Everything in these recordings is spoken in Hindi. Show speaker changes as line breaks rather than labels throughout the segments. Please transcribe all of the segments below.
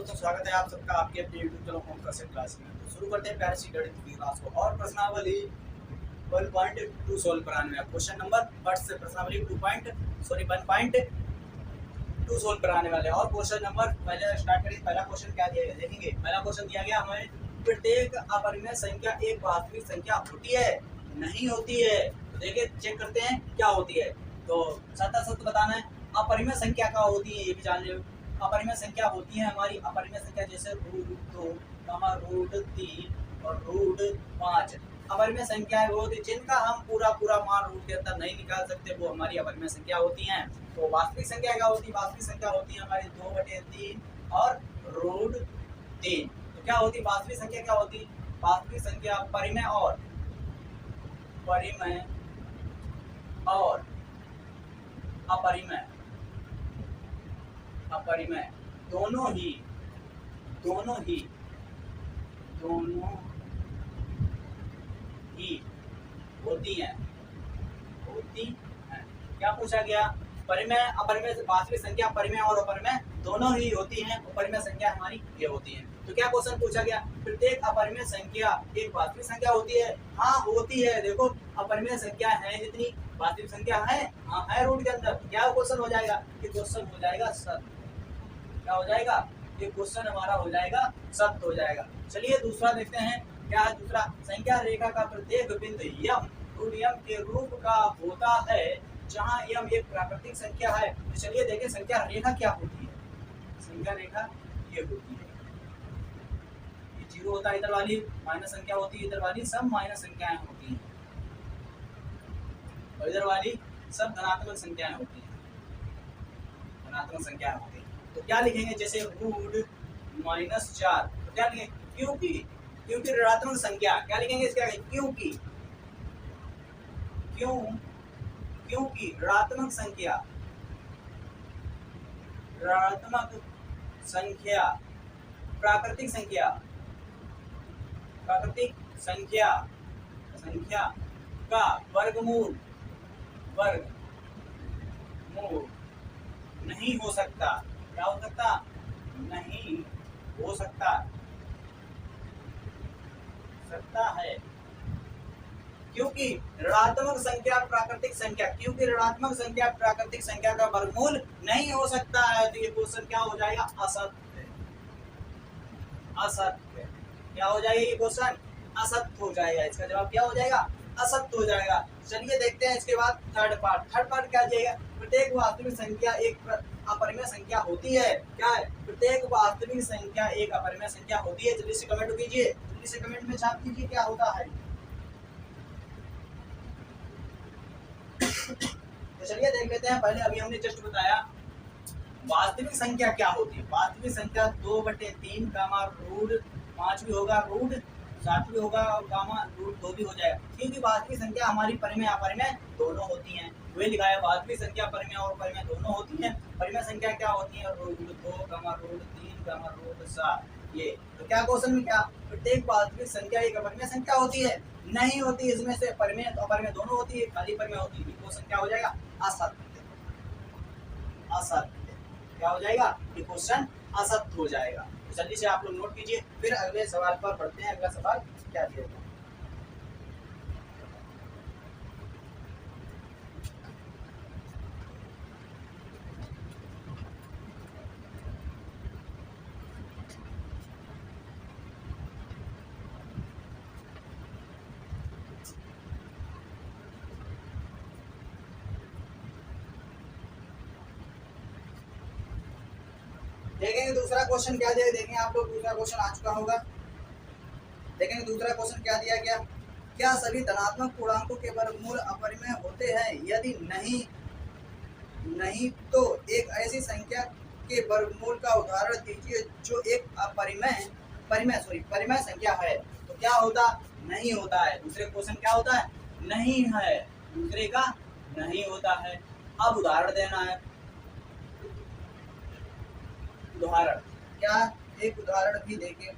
दोस्तों, स्वागत है आप सबका आपके अपने YouTube channel home class class में। तो शुरू करते हैं प्यारे सी गणित की क्लास को और प्रश्नावली 1.2 सोल्व कराने में क्वेश्चन नंबर फर्स्ट से प्रश्नावली 1.2 सोल्व कराने वाले हैं। और क्वेश्चन नंबर पहले स्टार्ट करेंगे। पहला क्वेश्चन क्या दिया गया देखेंगे। पहला क्वेश्चन दिया गया हमें, प्रत्येक अपरिमेय संख्या एक वास्तविक संख्या होती है नहीं होती है। तो देखिए चेक करते हैं क्या होती है। तो सत्य बताना है। अपरिमेय संख्या क्या होती है ये भी जान ले। अपरिमेय संख्या होती है हमारी अपरिमेय संख्या जैसे √2, √3 और √5 अपरिमेय संख्या वो होती है जिनका हम पूरा मान रूट के अंदर नहीं निकाल सकते, वो हमारी अपरिमेय संख्या होती हैं। तो वास्तविक संख्या क्या होती है? वास्तविक संख्या होती है हमारी 2/3 और √3। तो क्या होती है वास्तविक संख्या? क्या होती वास्तविक संख्या? परिमेय और अपरिमेय अपरिमेय दोनों ही होती हैं। क्या पूछा गया? परिमेय अपरिमेय वास्तविक संख्या परिमेय और अपरिमेय दोनों ही होती हैं। अपरिमेय संख्या हमारी ये होती है। तो क्या क्वेश्चन पूछा गया? प्रत्येक अपरिमेय संख्या एक वास्तविक संख्या होती है। हाँ होती है। देखो अपरिमेय संख्या है जितनी वास्तविक संख्या है, हाँ है रूट के अंदर। क्या क्वेश्चन हो जाएगा? ये क्वेश्चन हो जाएगा सत्य। क्या हो जाएगा? ये क्वेश्चन हमारा हो जाएगा सत्य हो जाएगा। चलिए दूसरा देखते हैं। क्या है दूसरा? संख्या रेखा का प्रत्येक बिंदु यम के रूप का होता है जहां यम एक प्राकृतिक संख्या है। तो चलिए देखें संख्या रेखा क्या होती है। संख्या रेखा ये होती है, ये 0 होता है, इधर वाली माइनस संख्या होती है, इधर वाली सब माइनस संख्याएं होती हैं और इधर वाली सब धनात्मक संख्याएं होती हैं। धनात्मक संख्याएं होती हैं। तो क्या लिखेंगे? जैसे √-4। तो क्या लिखेंगे? क्योंकि ऋणात्मक संख्या। क्या लिखेंगे इसका? क्योंकि ऋणात्मक संख्या प्राकृतिक संख्या का वर्गमूल नहीं हो सकता। क्या हो सकता? नहीं हो सकता है। क्योंकि ऋणात्मक संख्या प्राकृतिक संख्या का वर्गमूल नहीं हो सकता है। तो ये क्वेश्चन क्या हो जाएगा? असत्य। क्या हो जाएगा? ये क्वेश्चन असत्य हो जाएगा। इसका जवाब क्या हो जाएगा? असत्य हो जाएगा। चलिए देखते हैं इसके बाद थर्ड पार्ट क्या दिएगा? प्रत्येक वास्तविक संख्या एक अपरिमेय संख्या होती है। क्या है? प्रत्येक वास्तविक संख्या एक अपरिमेय संख्या होती है। जल्दी से कमेंट कीजिए, जल्दी से कमेंट में छाप दीजिए क्या होता है। तो चलिए देख लेते हैं। पहले अभी हमने जस्ट बताया वास्तविक संख्या क्या होती है। वास्तविक संख्या 2/3 √5 भी होगा, √7 भी होगा और √2 भी हो जाएगा। क्योंकि वास्तविक संख्या हमारी परिमेय अपरिमेय दोनों होती हैं। वही लिखाया वास्तविक संख्या परिमेय और अपरिमेय दोनों होती हैं। परिमेय संख्या क्या होती है? √2, √3, √7। ये तो क्या क्वेश्चन में क्या? प्रत्येक वास्तविक संख्या एक अपरिमेय संख्या होती है? नहीं होती। इसमें से परिमेय तो अपरिमेय दोनों होती है, खाली परिमेय होती है। क्वेश्चन क्या हो जाएगा? असत्य। क्या हो जाएगा? ये क्वेश्चन असत्य हो जाएगा। तो जल्दी से आप लोग नोट कीजिए, फिर अगले सवाल पर पढ़ते हैं। अगला सवाल क्या दिया गया? देखेंगे दूसरा क्वेश्चन क्या दिया। देखेंगे आप लोग दूसरा क्वेश्चन आ चुका होगा। देखेंगे दूसरा क्वेश्चन क्या दिया गया। क्या सभी धनात्मक पूर्णांकों के वर्गमूल अपरिमेय होते हैं? यदि नहीं तो एक ऐसी संख्या के वर्गमूल का उदाहरण दीजिए जो एक परिमेय संख्या है। तो क्या होता? नहीं होता है। दूसरे क्वेश्चन क्या होता है? नहीं है। दूसरे का नहीं होता है। अब उदाहरण देना है। उदाहरण क्या? एक उदाहरण भी देखे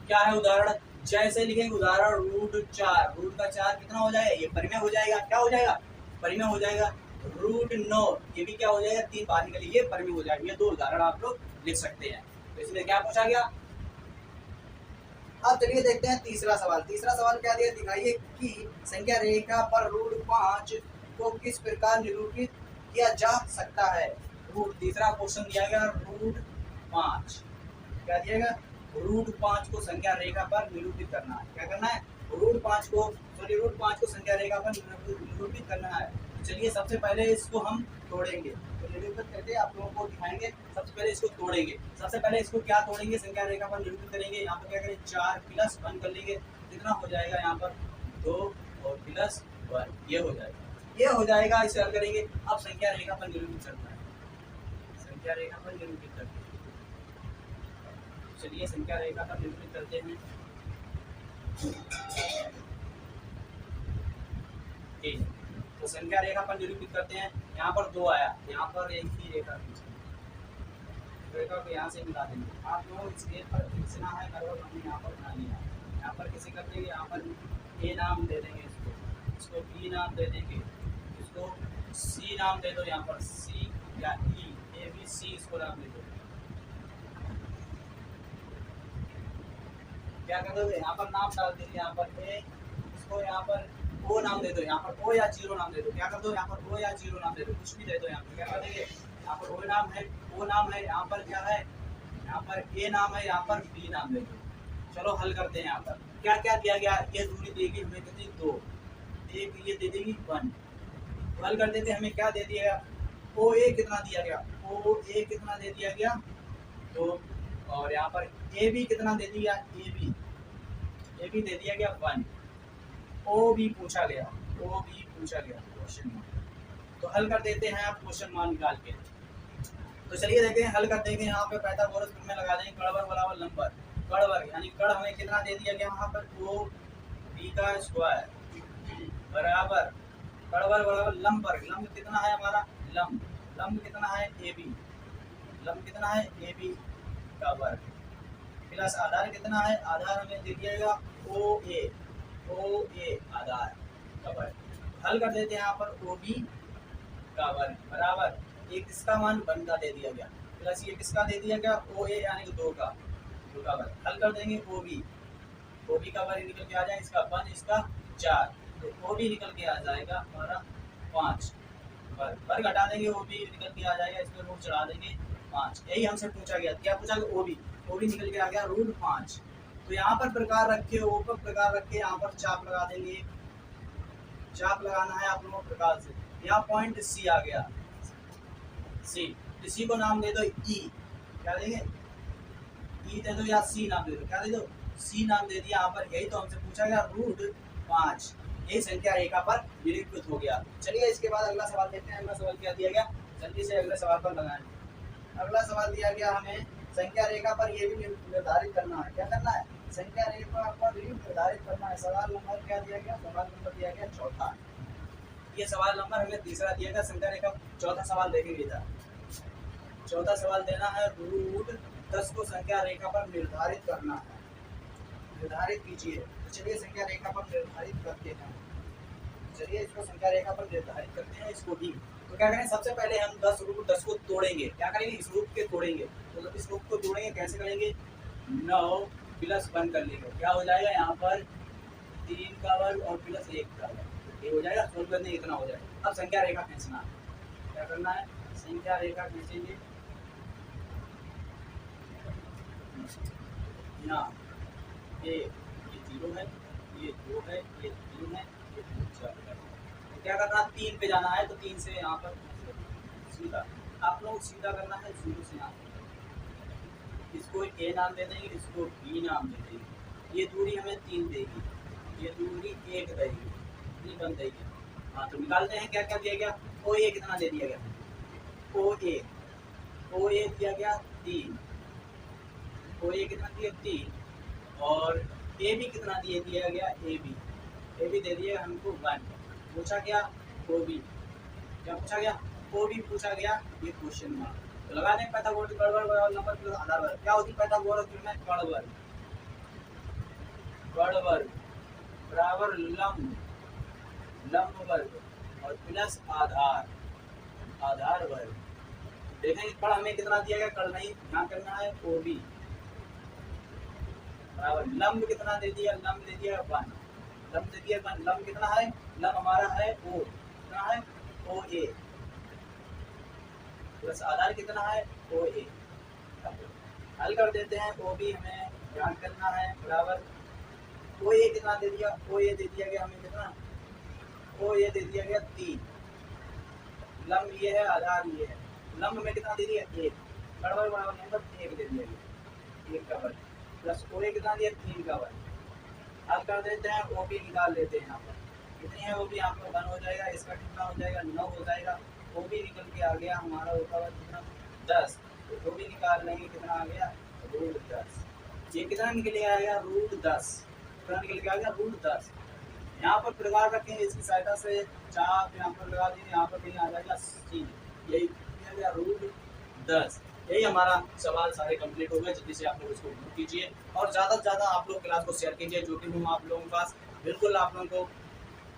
क्या है उदाहरण? जैसे लिखेंगे उदाहरण √4। √4 कितना हो जाएगा? ये परिमेय हो जाएगा। क्या हो जाएगा? परिमेय हो जाएगा। रूट 9, ये भी क्या हो जाएगा, 3 बाहर निकली, ये परिमेय हो जाएगा। ये 2 उदाहरण आप लोग लिख सकते हैं। तो इसमें क्या पूछा गया। अब चलिए देखते हैं तीसरा सवाल। तीसरा सवाल क्या दिया, दिखाइए कि संख्या रेखा पर रूट 5 को किस प्रकार निरूपित किया जा सकता है। रूट, तीसरा क्वेश्चन दिया गया रूट 5, क्या दिया गया, रूट 5 को संख्या रेखा पर निरूपित करना है। क्या करना है, रूट 5 को, सॉरी रूट 5 को संख्या रेखा पर निरूपित करना है। चलिए सबसे पहले इसको हम तोड़ेंगे, तो निरूपित करके आप लोगों को दिखाएंगे। सबसे पहले इसको तोड़ेंगे, सबसे पहले इसको क्या तोड़ेंगे, संख्या रेखा पर निरूपित करेंगे। यहाँ पर क्या करें, 4 प्लस 1 कर लेंगे, कितना हो जाएगा यहाँ पर 2 और प्लस 1, ये हो जाएगा, ये हो जाएगा। इसे हल करेंगे। अब संख्या रेखा पर निरूपित करना है, संख्या रेखा पर निरूपित करते हैं। चलिए संख्या रेखा पर निरूपित करते हैं। ठीक, तो संख्या रेखा पर निरूपित करते हैं। यहाँ पर 2 आया, यहाँ पर एक ही रेखा रेखा को यहाँ से मिला देंगे। आप लोग इसके पर खींचना है, लगभग हमने यहाँ पर बना लिया। यहाँ पर कैसे कर देंगे, यहाँ पर ए नाम दे देंगे, इसको बी नाम दे देंगे, इसको सी नाम दे दो, यहाँ पर सी या ई, ए बी सी इसको नाम दे दो। क्या कर दोगे, यहाँ पर नाम डाल देंगे, यहाँ पर ए, इसको यहाँ पर ओ नाम दे दो, यहाँ पर ओ या 0 नाम दे दो। क्या कर दो, यहाँ पर ओ या 0 नाम दे दो, कुछ भी दे दो। यहाँ पर क्या कर देंगे, यहाँ पर ओ नाम है, यहाँ पर क्या है, यहाँ पर ए नाम है, यहाँ पर बी नाम दे दो। चलो हल करते हैं। यहाँ पर क्या क्या दिया गया, ये दूरी देगी हमें कितनी 2, एक ये दे देगी 1। तो हल कर देते, हमें क्या दे दिया गया, ओ ए कितना दिया गया, ओ ए कितना दे दिया गया 2, और यहाँ पर ए बी कितना दे दिया, ए बी दे दिया गया 1। ओ भी पूछा गया, ओ भी पूछा गया क्वेश्चन मार्क। तो हल कर देते हैं आप क्वेश्चन मार्क निकाल के। तो चलिए देखते हैं, हल कर देंगे। यहाँ पे पाइथागोरस में लगा देंगे, कड़वर बराबर लंबर, कड़वर यानी कड़ हमें कितना दे दिया गया, यहाँ पर ओ बी का स्क्वायर बराबर कड़वर बराबर लंबर, लंब कितना है हमारा, लंब कितना है ए बी, लंब कितना है ए बी का वर्ग, प्लस आधार कितना है, आधार हमें दे दिया गया ओ ए आधार का वर्ग। हल कर देते हैं यहाँ पर ओ बी का वर्ग बराबर एक इसका मान 1 का दे दिया गया, प्लस ये किसका दे दिया गया, ओ ए यानी 2 का वर्ग। हल कर देंगे ओ बी का वर्ग निकल के आ जाए, इसका 1 इसका 4, तो ओ बी निकल के आ जाएगा हमारा 5, वर्ग हटा देंगे, ओ बी निकल के आ जाएगा, इस पर रूट चढ़ा देंगे 5। यही हमसे पूछा गया, क्या पूछा गया, ओ बी निकल के आ गया रूट 5। तो यहाँ पर प्रकार रखे, ऊपर प्रकार रखे, यहाँ पर चाप लगा देंगे, चाप लगाना है आप लोगों को प्रकार से। यहाँ पॉइंट सी आ गया, सी को नाम दे दो ई, क्या देंगे, ई दे दो या सी नाम दे दो, क्या दे दो, सी नाम दे दिया। यहाँ पर यही तो हमसे पूछा गया रूट 5, यही संख्या रेखा पर निरूपित हो गया। चलिए इसके बाद अगला सवाल देखते हैं। अगला सवाल क्या दिया गया, जल्दी से अगले सवाल पर लगाएं। अगला सवाल दिया गया हमें संख्या रेखा पर ये भी निर्धारित करना है। क्या करना है, संख्या रेखा पर भी निर्धारित करना है। सवाल नंबर क्या दिया गया, सवाल नंबर दिया गया चौथा। ये सवाल नंबर हमें तीसरा दिया गया, संख्या रेखा चौथा सवाल देखेंगे इधर। चौथा सवाल देना है रूट 10 को संख्या रेखा पर निर्धारित करना है, निर्धारित कीजिए। तो चलिए संख्या रेखा पर निर्धारित करते हैं, चलिए इसको संख्या रेखा पर निर्धारित करते हैं इसको भी। तो क्या करें, सबसे पहले हम रूट 10 को तोड़ेंगे। क्या करेंगे, इस रूप के तोड़ेंगे। तो इस रूप को तोड़ेंगे, कैसे करेंगे, 9 प्लस 1 कर लेंगे, क्या हो जाएगा यहाँ पर 3 का वर्ग और प्लस 1 का वर्ग, ये हो जाएगा। सोल्व करने इतना हो जाएगा। अब संख्या रेखा खींचना है, क्या करना है, संख्या रेखा खींचेंगे। यहाँ ये 0 है, ये 2 है, ये 3 है, ये 4 है। तो क्या करना है, 3 पे जाना है, तो 3 से यहाँ पर सीधा, आप लोग सीधा करना है 0 से यहाँ, इसको ए नाम दे देंगे, इसको बी नाम दे देंगे। ये दूरी हमें 3 देगी, ये दूरी 1 देगी, ये बन देगी। हाँ तो निकालते हैं क्या क्या दिया गया, ओ ए कितना दे दिया गया, ओ ए दिया गया 3, ओ ए कितना दिया 3, और ए बी कितना दिया गया, ए बी दे दिया हमको 1। पूछा गया ओ बी, क्या पूछा गया, ओ बी पूछा गया, ये क्वेश्चन मार्क। तो लगा दें पाइथागोरस की गड़बड़ नंबर प्लस आधार वर्ग, क्या होती है पाइथागोरस की में गड़बड़ बराबर लंब वर्ग और प्लस आधार, आधार वर्ग। देखेंगे पर हमें कितना दिया गया, कल नहीं ध्यान करना है, ओ बी बराबर लंब कितना दे दिया, लंब दे दिया 1, लंब दे दिया 1, लंब कितना है, लंब हमारा है ओ, कितना है ओ ए, प्लस आधार कितना है ओ ए। हल कर देते हैं, ओ बी हमें ध्यान करना है बराबर ओ ए कितना दे दिया, ओ ए दे दिया गया हमें कितना, ओ ए दे दिया गया 3, लंब ये है, आधार ये है, लंब में कितना दे दिया 1, बराबर बराबर नंबर 1 दे दिया गया 1 का वर्ग, प्लस ओ ए कितना दिया 3 का वर्ग। हल कर देते हैं, ओ बी निकाल लेते हैं यहाँ पर, कितनी है ओ बी, यहाँ पर 1 हो जाएगा, इसका कितना हो जाएगा 9 हो जाएगा, ओ बी निकल के आ गया हमारा होता है कितना 10, तो ओ बी निकाल लेंगे कितना आ गया √10, ये कितना निकल के आएगा √10, कितना निकल के आ गया √10। यहाँ पर प्रकार रखेंगे इसकी सहायता से 4 यहाँ पर लगा देंगे, यहाँ पर कहीं आ जाएगा 3, यही किया गया √10। यही हमारा सवाल सारे कंप्लीट हो गए। जल्दी से आप लोग इसको नोट कीजिए और ज़्यादा से ज़्यादा आप लोग क्लास को शेयर कीजिए, जो कि हम आप लोगों के पास बिल्कुल आप लोगों को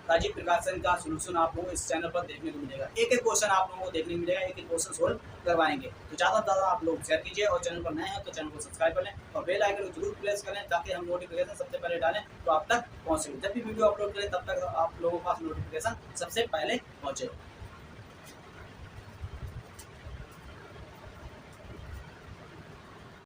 राजीव प्रकाशन का सोल्यूशन आप लोगों को इस चैनल पर देखने को मिलेगा। एक एक क्वेश्चन आप लोगों को देखने को मिलेगा, एक एक क्वेश्चन सोल्व करवाएंगे। तो ज़्यादा से ज़्यादा आप लोग शेयर कीजिए और चैनल पर नए हैं तो चैनल को सब्सक्राइब कर लें और बेल आइकन को जरूर प्रेस करें ताकि हम नोटिफिकेशन सबसे पहले डालें तो आप तक पहुँचे। जब भी वीडियो अपलोड करें तब तक आप लोगों के पास नोटिफिकेशन सबसे पहले पहुँचे।